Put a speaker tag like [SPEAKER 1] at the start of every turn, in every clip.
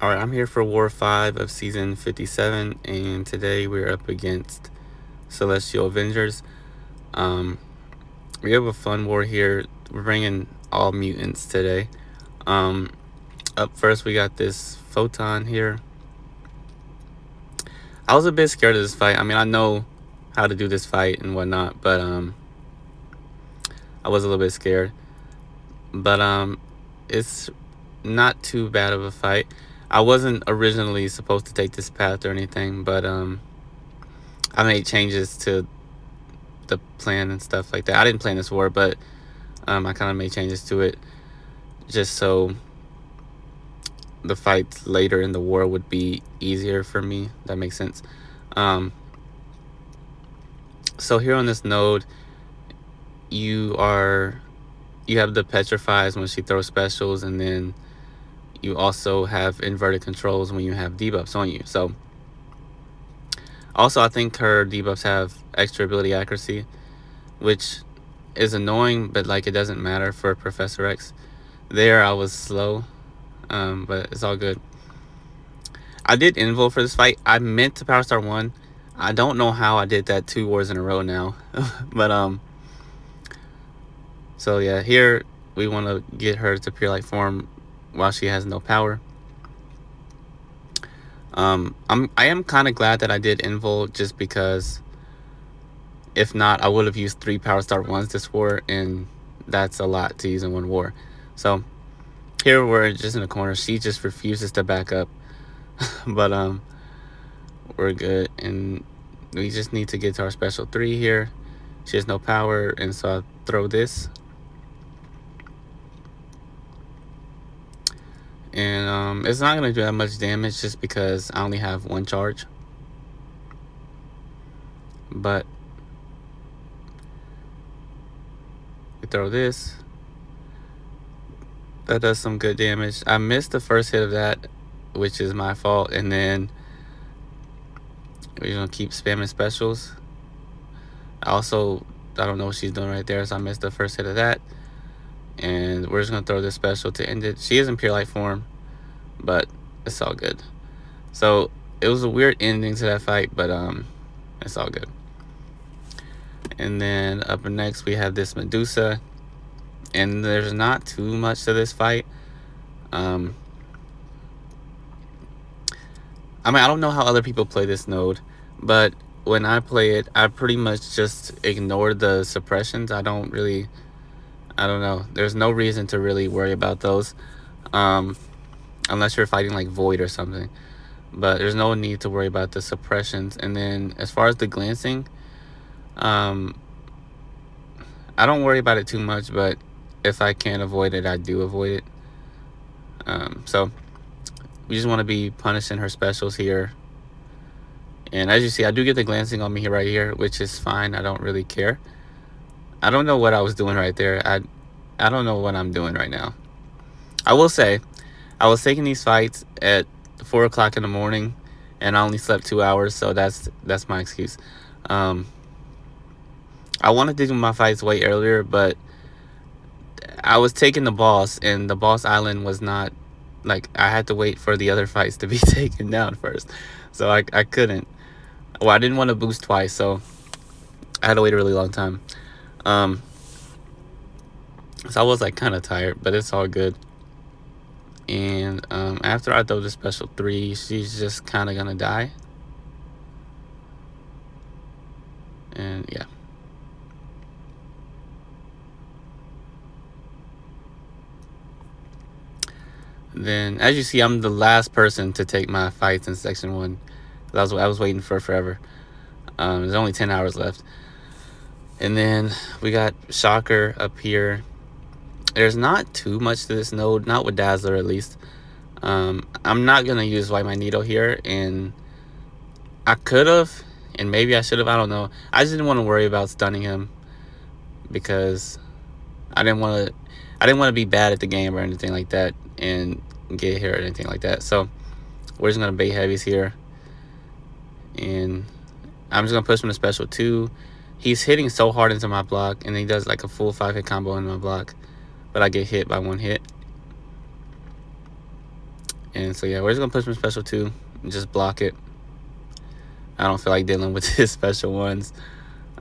[SPEAKER 1] Alright, I'm here for War 5 of Season 57, and today we're up against Celestial Avengers. Um, we have a fun war here. We're bringing all mutants today. Up first, we got this Photon here. I was a bit scared of this fight. I mean, I know how to do this fight and whatnot, but I was a little bit scared. But it's not too bad of a fight. I wasn't originally supposed to take this path or anything, but I made changes to the plan and stuff like that. I didn't plan this war, but I kind of made changes to it just so the fights later in the war would be easier for me. That makes sense. Um, so here on this node, you have the petrifies when she throws specials, and then you also have inverted controls when you have debuffs on you. So also, I think her debuffs have extra ability accuracy, which is annoying, but like it doesn't matter for Professor X. There I was slow, but it's all good. I did invul for this fight. I meant to Power Star 1. I don't know how I did that 2 wars in a row now. But so yeah, here we want to get her to pure light form while she has no power. I am kind of glad that I did invul, just because if not, I would have used 3 Power Star 1s this war, and that's a lot to use in one war. So here we're just in the corner. She just refuses to back up. But we're good, and we just need to get to our special 3 here. She has no power, and so I throw this. And it's not going to do that much damage just because I only have 1 charge. But we throw this. That does some good damage. I missed the first hit of that, which is my fault, and then we're going to keep spamming specials. I don't know what she's doing right there, so I missed the first hit of that. And we're just going to throw this special to end it. She is in pure light form, but it's all good. So it was a weird ending to that fight, but it's all good. And then up next we have this Medusa, and there's not too much to this fight. I mean, I don't know how other people play this node, but when I play it, I pretty much just ignore the suppressions. I don't know. There's no reason to really worry about those, unless you're fighting like Void or something. But there's no need to worry about the suppressions. And then as far as the glancing, I don't worry about it too much, but if I can't avoid it, I do avoid it. So we just want to be punishing her specials here. And as you see, I do get the glancing on me here, right here, which is fine. I don't really care. I don't know what I was doing right there. I don't know what I'm doing right now. I will say, I was taking these fights at 4 o'clock in the morning, and I only slept 2 hours, so that's my excuse. I wanted to do my fights way earlier, but I was taking the boss, and the boss island was not, like, I had to wait for the other fights to be taken down first. So I couldn't. Well, I didn't want to boost twice, so I had to wait a really long time. So I was like kind of tired, but it's all good. And after I throw the special 3, she's just kind of gonna die. And yeah. Then, as you see, I'm the last person to take my fights in Section 1. I was waiting for forever. There's only 10 hours left. And then we got Shocker up here. There's not too much to this node, not with Dazzler at least. I'm not going to use White Magneto here, and I could have, and maybe I should have, I don't know. I just didn't want to worry about stunning him because I didn't want to be bad at the game or anything like that and get hit or anything like that. So we're just going to bait heavies here, and I'm just going to push him to special 2. He's hitting so hard into my block, and he does like a full 5-hit combo into my block, but I get hit by 1 hit. And so yeah, we're just gonna push my special 2 and just block it. I don't feel like dealing with his special 1s.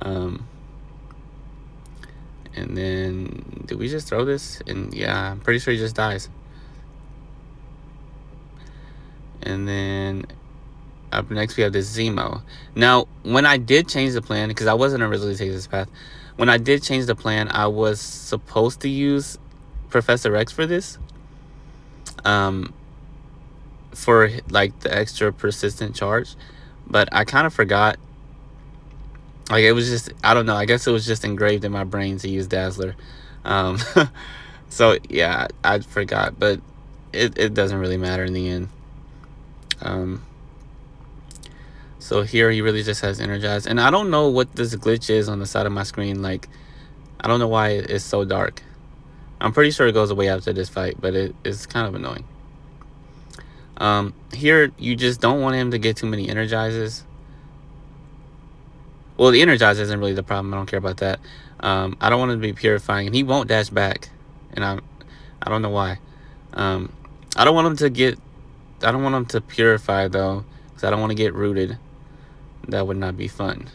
[SPEAKER 1] And then do we just throw this? And yeah, I'm pretty sure he just dies. And then up next we have this Zemo. Now, when I did change the plan, because I wasn't originally taking this path, when I did change the plan, I was supposed to use Professor X for this. For like the extra persistent charge, but I kind of forgot. Like, it was just, I don't know, I guess it was just engraved in my brain to use Dazzler. So yeah, I forgot, but it doesn't really matter in the end. So here he really just has Energized, and I don't know what this glitch is on the side of my screen. Like, I don't know why it's so dark. I'm pretty sure it goes away after this fight, but it's kind of annoying. Here you just don't want him to get too many Energizes. Well, the Energize isn't really the problem. I don't care about that. I don't want him to be purifying, and he won't dash back, and I don't know why. I don't want him to get. I don't want him to purify though, because I don't want to get rooted. That would not be fun.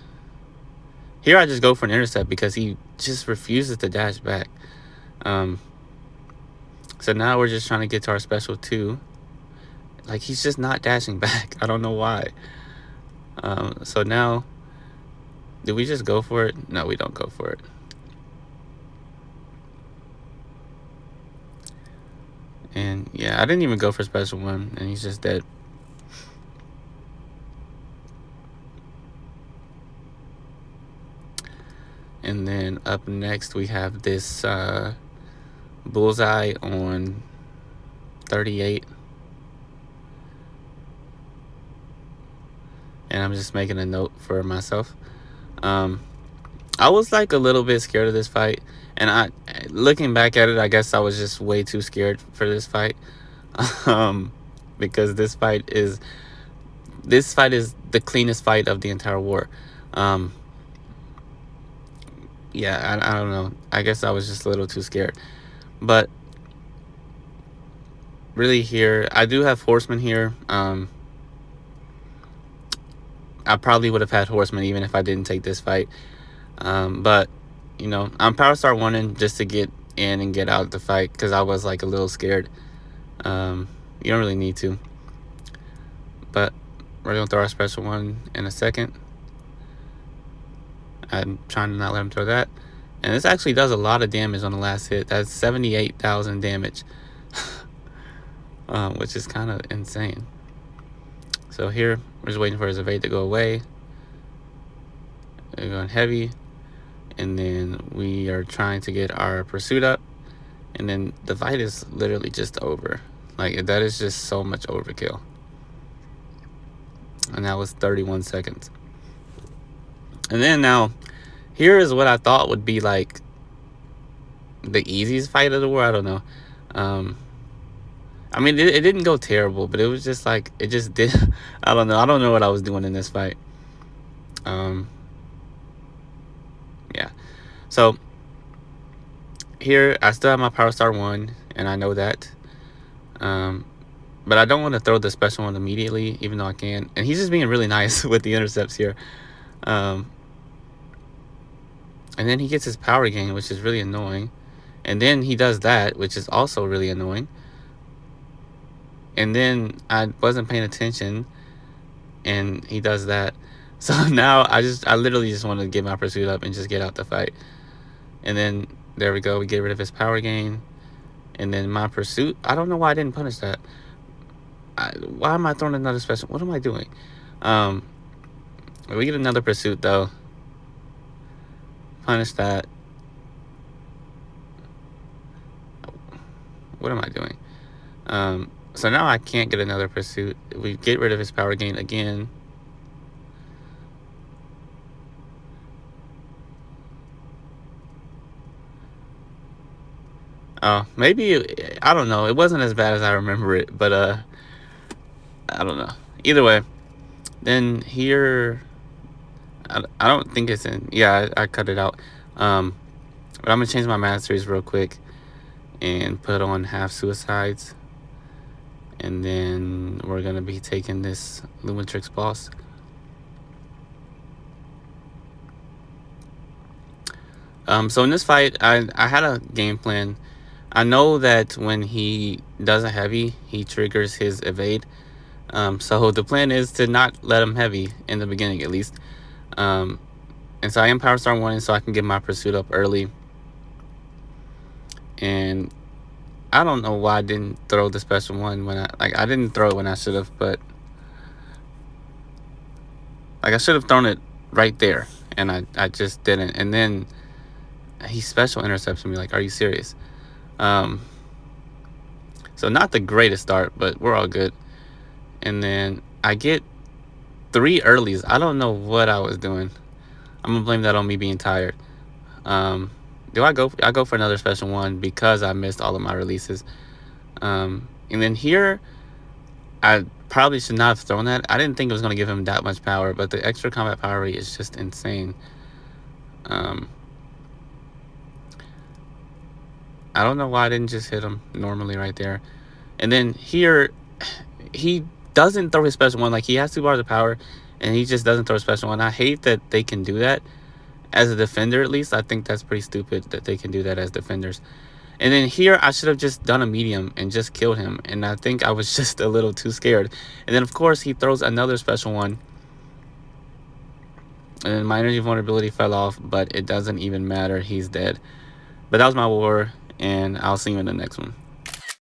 [SPEAKER 1] Here I just go for an intercept because he just refuses to dash back. So now we're just trying to get to our special 2. Like, he's just not dashing back. I don't know why. So now, do we just go for it? No, we don't go for it. And yeah, I didn't even go for special 1, and he's just dead. And then up next we have this bullseye on 38. And I'm just making a note for myself. I was like a little bit scared of this fight, and looking back at it, I guess I was just way too scared for this fight. Because this fight is the cleanest fight of the entire war. Yeah, I don't know. I guess I was just a little too scared. But really here, I do have Horseman here. I probably would have had Horseman even if I didn't take this fight. But, you know, I'm Power Star 1-ing just to get in and get out of the fight because I was like a little scared. You don't really need to. But we're going to throw our special 1 in a second. I'm trying to not let him throw that. And this actually does a lot of damage on the last hit. That's 78,000 damage. Which is kind of insane. So here, we're just waiting for his evade to go away. We're going heavy. And then we are trying to get our pursuit up. And then the fight is literally just over. Like, that is just so much overkill. And that was 31 seconds. And then now, here is what I thought would be like the easiest fight of the war. I don't know. I mean, it didn't go terrible, but it was just like, it just did. I don't know. I don't know what I was doing in this fight. Yeah. So here, I still have my Power Star 1, and I know that. But I don't want to throw the special 1 immediately, even though I can. And he's just being really nice with the intercepts here. And then he gets his power gain, which is really annoying. And then he does that, which is also really annoying. And then I wasn't paying attention, and he does that. So now I literally just want to get my pursuit up and just get out the fight. And then there we go. We get rid of his power gain. And then my pursuit, I don't know why I didn't punish that. Why am I throwing another special? What am I doing? We get another pursuit though. Punish that. What am I doing? So now I can't get another pursuit. We get rid of his power gain again. Oh, maybe, I don't know. It wasn't as bad as I remember it, but I don't know. Either way, then here, I don't think it's in. Yeah, I cut it out. But I'm gonna change my masteries real quick and put on half suicides. And then we're going to be taking this Lumitrix boss. So in this fight, I had a game plan. I know that when he does a heavy, he triggers his evade. So the plan is to not let him heavy in the beginning, at least. And so I am Power Star 1, so I can get my pursuit up early. And I don't know why I didn't throw the special one when I didn't throw it when I should have, but I should have thrown it right there, and I just didn't. And then he special intercepts me. Like, are you serious? So not the greatest start, but we're all good. And then I get 3 earlies. I don't know what I was doing. I'm gonna blame that on me being tired. Do I go? I go for another special one because I missed all of my releases. And then here, I probably should not have thrown that. I didn't think it was gonna give him that much power, but the extra combat power rate is just insane. I don't know why I didn't just hit him normally right there. And then here, he doesn't throw his special one. Like, he has 2 bars of power, and he just doesn't throw a special one. I hate that they can do that. As a defender, at least, I think that's pretty stupid that they can do that as defenders. And then here, I should have just done a medium and just killed him. And I think I was just a little too scared. And then, of course, he throws another special one. And then my energy vulnerability fell off, but it doesn't even matter. He's dead. But that was my war, and I'll see you in the next one.